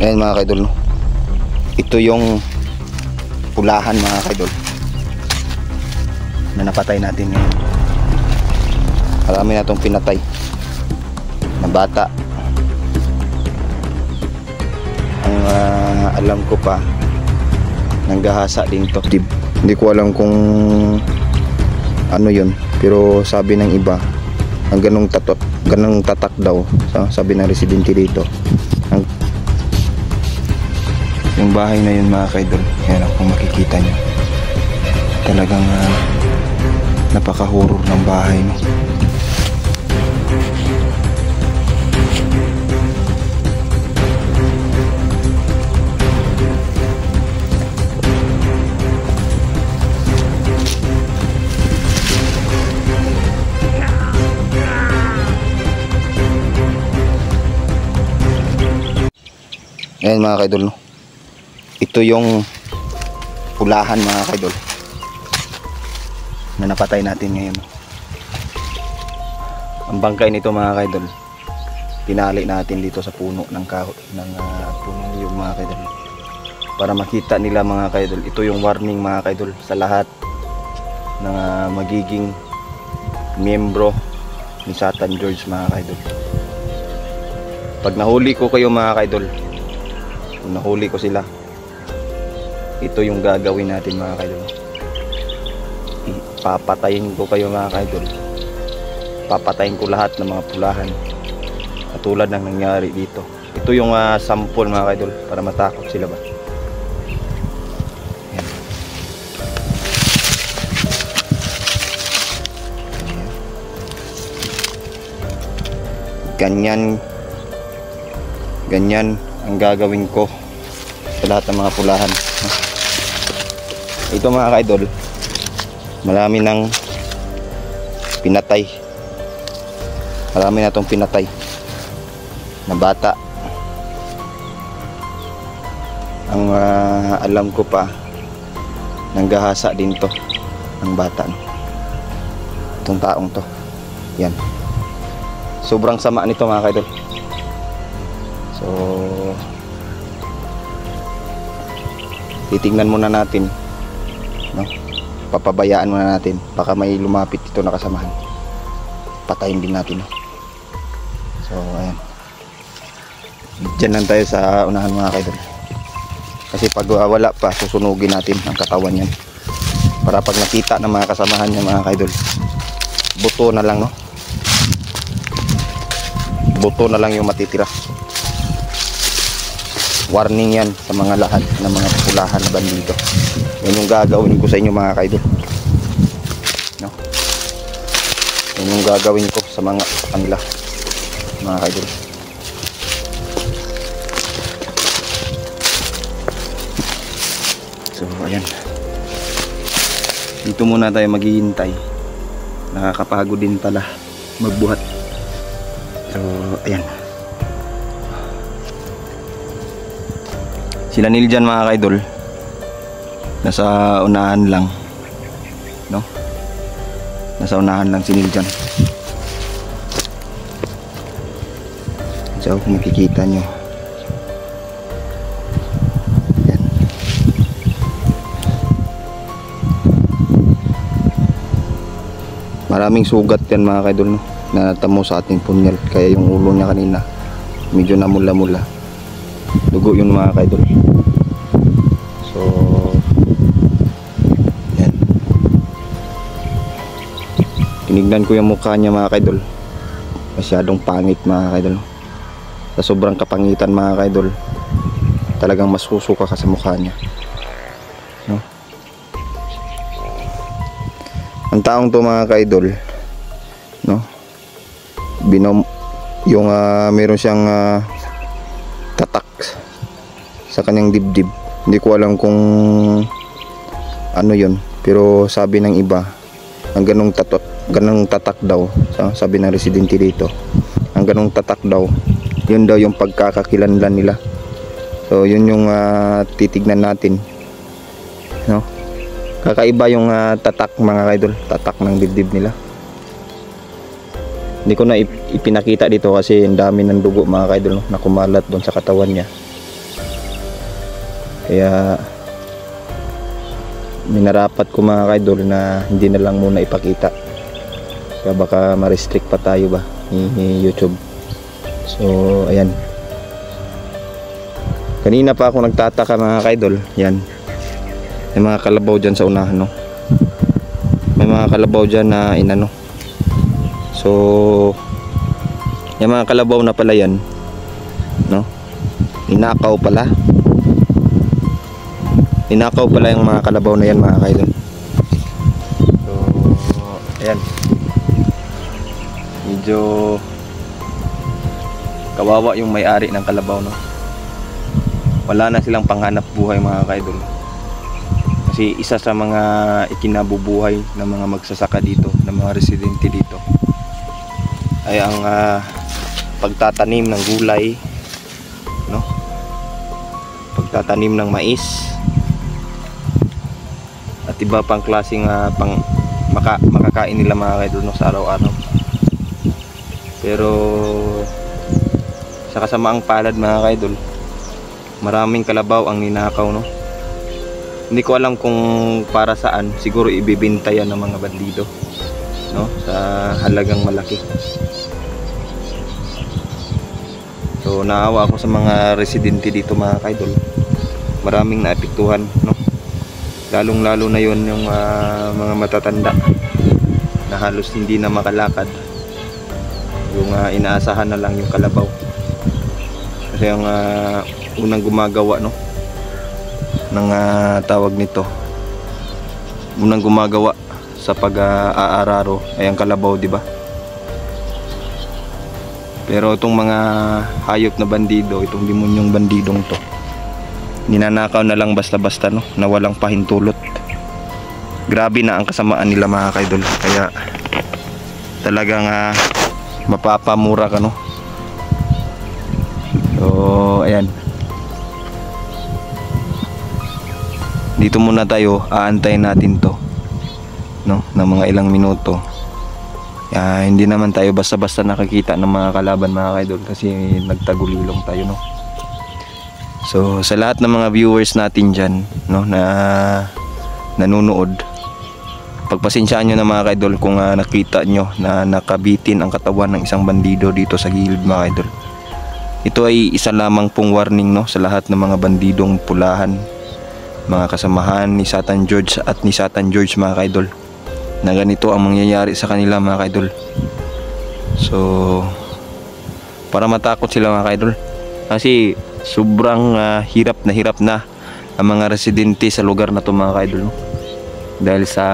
Ayan mga kaidol, no? Ito yung pulahan mga kaidol na napatay natin ngayon. Marami na itong pinatay na bata. Ang alam ko pa, nanggahasa din to. Hindi ko alam kung ano yun, pero sabi ng iba ang ganong tatak daw, sabi ng residente dito. Yung bahay na yun mga kaidol, yan kung makikita nyo, talagang napaka-horror ng bahay, no? Ayan mga kaidol, no? Ito yung pulahan mga kaidol na napatay natin ngayon, no? Ang bangkay nito mga kaidol, tinali natin dito sa puno ng kahoy ng puno yung mga kaidol, para makita nila mga kaidol. Ito yung warning mga kaidol sa lahat ng magiging miyembro ni Satan George mga kaidol. Pag nahuli ko kayo mga kaidol, kung nahuli ko sila, ito yung gagawin natin mga kaidol. Papatayin ko kayo mga kaidol. Papatayin ko lahat ng mga pulahan, katulad ng nangyari dito. Ito yung sample mga kaidol, para matakot sila ba. Ayan. Ganyan ang gagawin ko sa lahat ng mga pulahan. Ito mga kaidol, marami nang pinatay. Marami na itong pinatay na bata. Ang alam ko pa, nanggahasa din to ng bata, no? Itong taong to. Yan. Sobrang sama nito mga kaidol. So titingnan muna natin, no? Papabayaan muna natin, baka may lumapit ito na kasamahan, patayin din natin, no? So ayan, dyan lang tayo sa unahan mga kaidol, kasi pag wala pa, susunugin natin ang katawan yan, para pag nakita ng mga kasamahan niya mga kaidol, buto na lang, no? Buto na lang yung matitira. Warning yan sa mga lahat ng mga pulahan na bandido. Yan yung gagawin ko sa inyo mga kaidol, no? Yan yung gagawin ko sa mga kanila mga kaidol. So ayan, dito muna tayo maghihintay. Nakakapagod din pala magbuhat. So ayan, sila Neil dyan mga kaidol, nasa unahan lang, no? Nasa unahan lang si Neil dyan. So kung makikita nyo, yan. Maraming sugat yan mga kaidol, no? Na natamo sa ating punyal, kaya yung ulo niya kanina medyo namula-mula, dugo yun mga kaidol. So yan, tinignan ko yung mukha niya mga kaidol, masyadong pangit mga kaidol. Sa sobrang kapangitan mga kaidol, talagang masusuka ka sa mukha niya, no? Ang taong to mga kaidol, no, yung meron siyang tatak sa kanyang dibdib. Hindi ko alam kung ano yun, pero sabi ng iba, ang ganong tatak daw, sabi ng residente dito, ang ganong tatak daw, yun daw yung pagkakakilanlan nila. So yun yung titignan natin, no? Kakaiba yung tatak mga kaidol, tatak ng dibdib nila. Hindi ko na ipinakita dito kasi ang dami ng dugo mga kaidol, no, na kumalat doon sa katawan niya. Kaya minarapat ko mga kaidol na hindi na lang muna ipakita. Kaya baka ma-restrict pa tayo ba ni YouTube. So ayan. Kanina pa ako nagtataka mga kaidol. Yan. May mga kalabaw dyan sa unahan, no? May mga kalabaw dyan na inano. So yung mga kalabaw na pala yan, no? Ninakaw pala. Ninakaw pala yung mga kalabaw na yan mga kaidol. So ayan. Medyo kawawa yung may-ari ng kalabaw, no? Wala na silang panghanap buhay mga kaidol. Kasi isa sa mga ikinabubuhay ng mga magsasaka dito, ng mga residente dito, ay ang pagtatanim ng gulay, no? Pagtatanim ng mais at iba pang klaseng makakain nila mga kaidol, no, sa araw-araw. Pero sa kasamaang palad mga kaidol, maraming kalabaw ang ninakaw, no? Hindi ko alam kung para saan. Siguro ibibenta yan ng mga bandido, no? Sa halagang malaki. So naawa ako sa mga residente dito mga kaidol. Maraming naapektuhan, no? Lalong lalo na yon yung mga matatanda na halos hindi na makalakad. Yung inaasahan na lang yung kalabaw. Kasi yung unang gumagawa, no, ng tawag nito, unang gumagawa sa pag-aararo ay ang kalabaw, di ba? Pero itong mga hayop na bandido, itong demonyong bandidong to, ninanakaw na lang basta-basta, no, na walang pahintulot. Grabe na ang kasamaan nila mga kaidol. Kaya talagang mapapamura ka, no? So ayan, dito muna tayo, aantayin natin to, no, ng mga ilang minuto. Hindi naman tayo basta-basta nakakita ng mga kalaban mga kaidol, kasi nagtagulilong tayo, no? So sa lahat ng mga viewers natin dyan, no, na nanonood, pagpasensyaan nyo na mga kaidol kung nakita nyo na nakabitin ang katawan ng isang bandido dito sa gilid mga kaidol. Ito ay isa lamang pong warning, no, sa lahat ng mga bandidong pulahan, mga kasamahan ni Satan George at ni Satan George mga kaidol, na ganito ang mangyayari sa kanila mga kaidol. So para matakot sila mga kaidol, kasi sobrang hirap na ang mga residente sa lugar na to mga kaidol, no? Dahil sa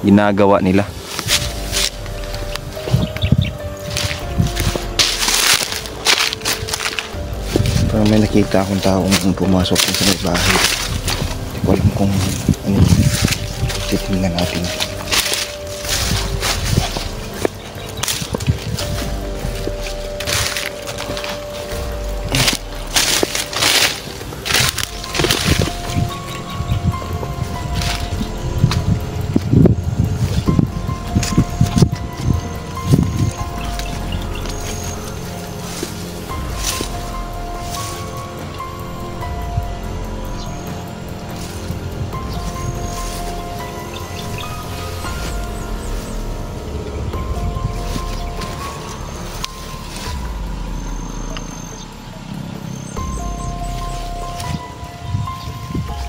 ginagawa nila. Parang may nakita akong taong pumasok sa may bahay. Hindi ko alam kung ano. Titingnan natin.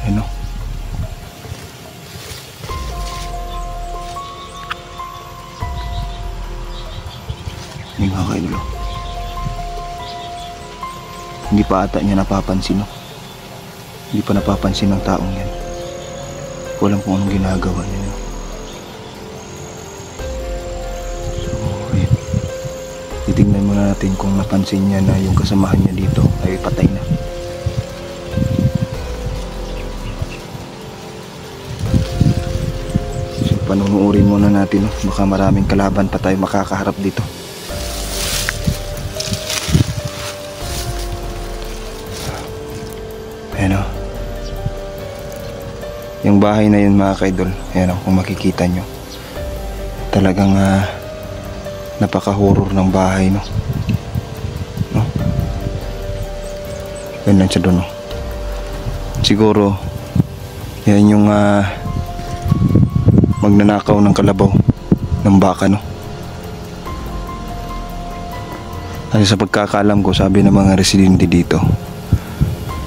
Ano? Yung mga kaidol, hindi pa ata niya napapansin, no? Hindi pa napapansin ng taong yan. Walang kung anong ginagawa niya, no? So ayun, titignan muna natin kung napansin niya na yung kasamahan niya dito ay patay na. So panunuorin muna natin, no? Baka maraming kalaban pa tayo makakaharap dito. Ayan, o. Yung bahay na yun mga kaidol, ayan, o, kung makikita nyo, talagang napaka-horror ng bahay, no? Ganun siya doon, no? Siguro yan yung magnanakaw ng kalabaw ng baka, no? Kasi sa pagkakaalam ko, sabi ng mga residente dito,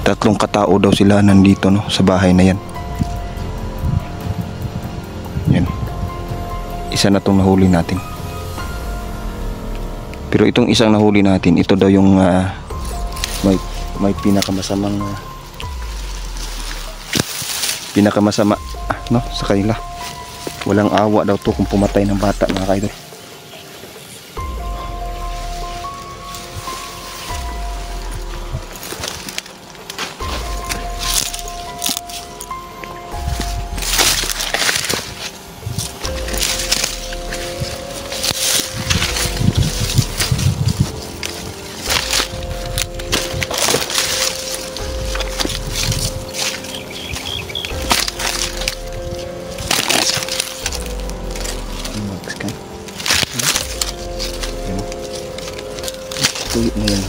3 katao daw sila nandito, no, sa bahay na yan. Yan. Isa na tong nahuli natin. Pero itong isang nahuli natin, ito daw yung may pinakamasama, no, sa kanila. Walang awa daw to kung pumatay ng bata, mga kaidol. Tuloy na yan.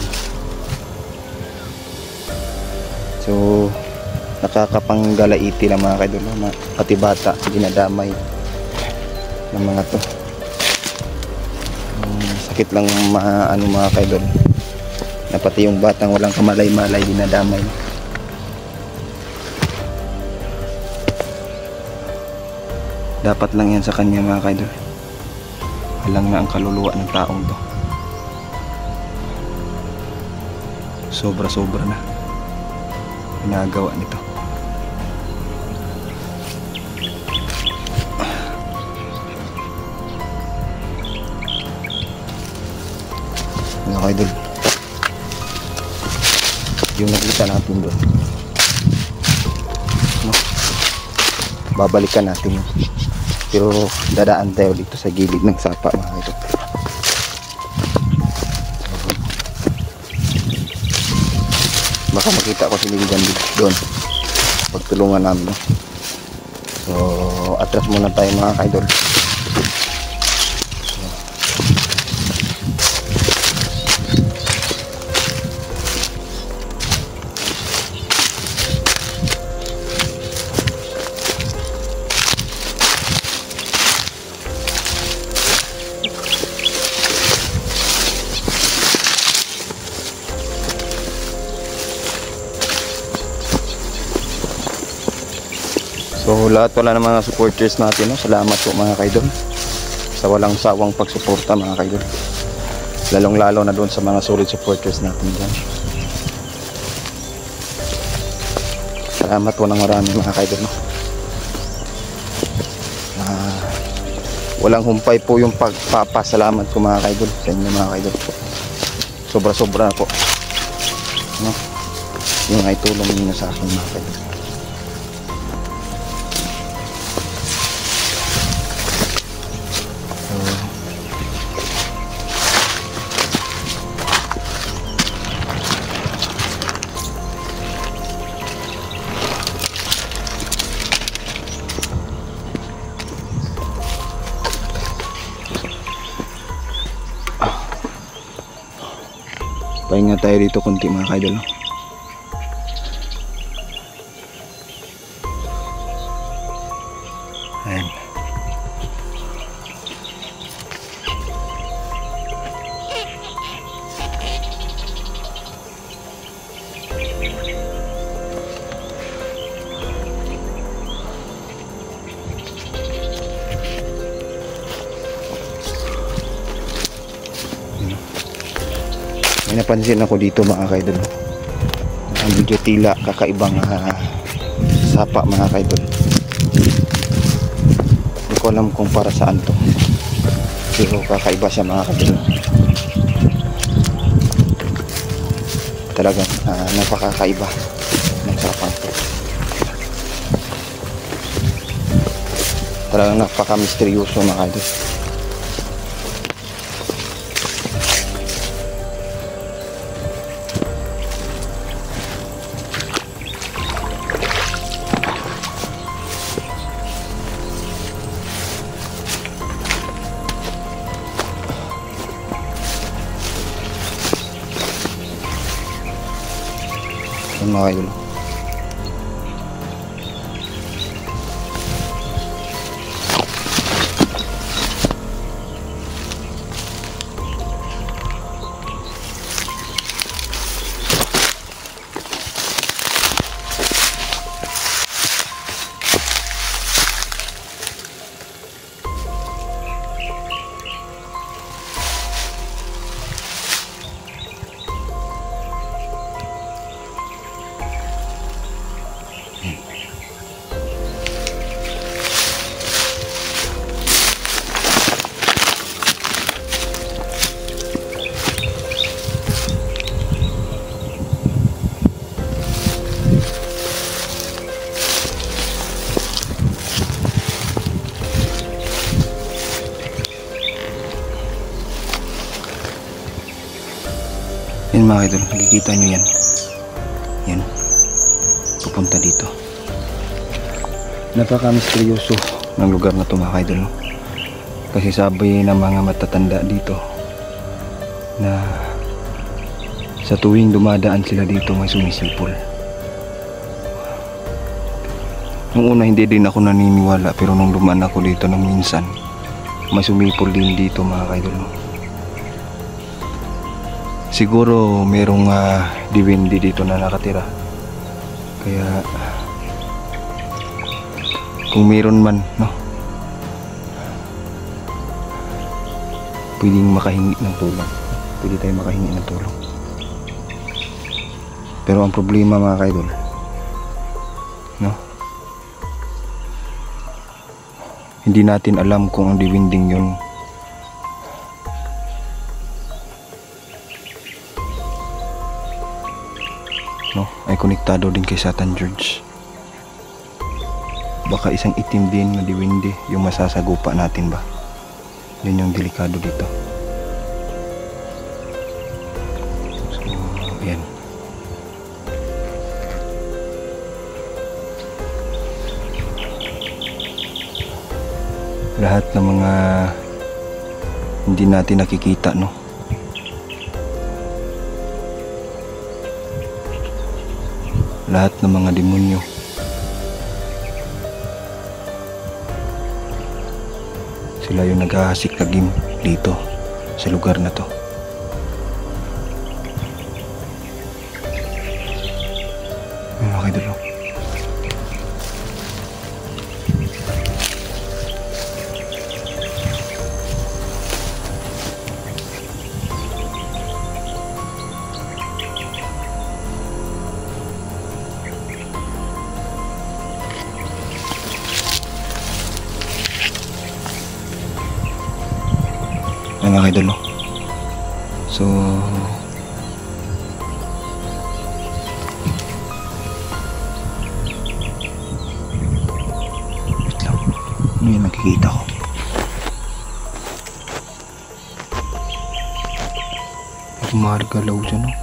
So nakakapanggalaiti lang, mga kaidol, pati bata dinadamay ng mga to. Sakit lang mga kaidol, na pati yung batang walang kamalay-malay dinadamay. Dapat lang yan sa kanya, mga kaidol. Alang na ang kaluluwa ng taong to. Sobra-sobra na ginagawa nito. Mga kaidol, yung nakita natin doon, no? Babalikan natin yun. Pero dadaan tayo dito sa gilid ng sapa, mga kaidol. Baka makita ko si Linggan doon, pagtulungan namin, no? So atras muna tayo, mga kaidol. So lahat pala ng mga supporters natin, no? Salamat po, mga kaidol, sa walang sawang pagsuporta, mga kaidol. Lalong lalo na doon sa mga solid supporters natin dyan. Salamat po ng marami, mga kaidol, no? Walang humpay po yung pagpapasalamat ko, mga kaidol, sa inyo, mga kaidol. Sobra-sobra po, no? Yung ay tulong niyo sa akin, mga kaidol. Pahinga tayo dito konti, mga kaidol, no? Ayan. May napansin ako dito, mga kaidol. Ang medyo tila kakaibang sapa, mga kaidol. Hindi ko alam kung para saan to, pero kakaiba siya, mga kaidol. Talagang napakakaiba ng sapang to. Talagang napaka-misteryoso, mga kaidol. Mga kaidol, mga idol, nakikita nyo yan. Yan. Pupunta dito. Napaka-misteryoso ng lugar na ito mga idol. Kasi sabi ng mga matatanda dito na sa tuwing dumadaan sila dito may sumisipol. Nung una hindi din ako naniniwala, pero nung dumaan ako dito nung minsan, may sumipol din dito mga idol. Siguro merong diwindi dito na nakatira. Kaya kung meron man, no, pwedeng makahingi ng tulong. Pwede tayo makahingi ng tulong. Pero ang problema mga kaidol, no, hindi natin alam kung ang diwinding yun ay konektado din kay Satan George. Baka isang itim din na diwindi yung masasagupa natin ba? Yun yung delikado dito. So, yan. Lahat ng mga hindi natin nakikita, no? Lahat ng mga demonyo sila yung naghahasik kagim dito sa lugar na to. Mga kaidol, mga kaidol. So wait lang, ano yung nakikita ko? Margalaw dyan, no?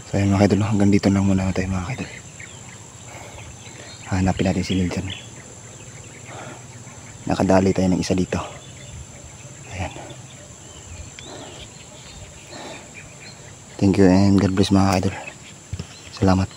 So ayun mga kaidol, hanggang dito lang muna tayo mga kaidol. Hanapin natin si Niljan. Nakadali tayo ng isa dito. Ayan. Thank you and God bless mga kaidol. Salamat.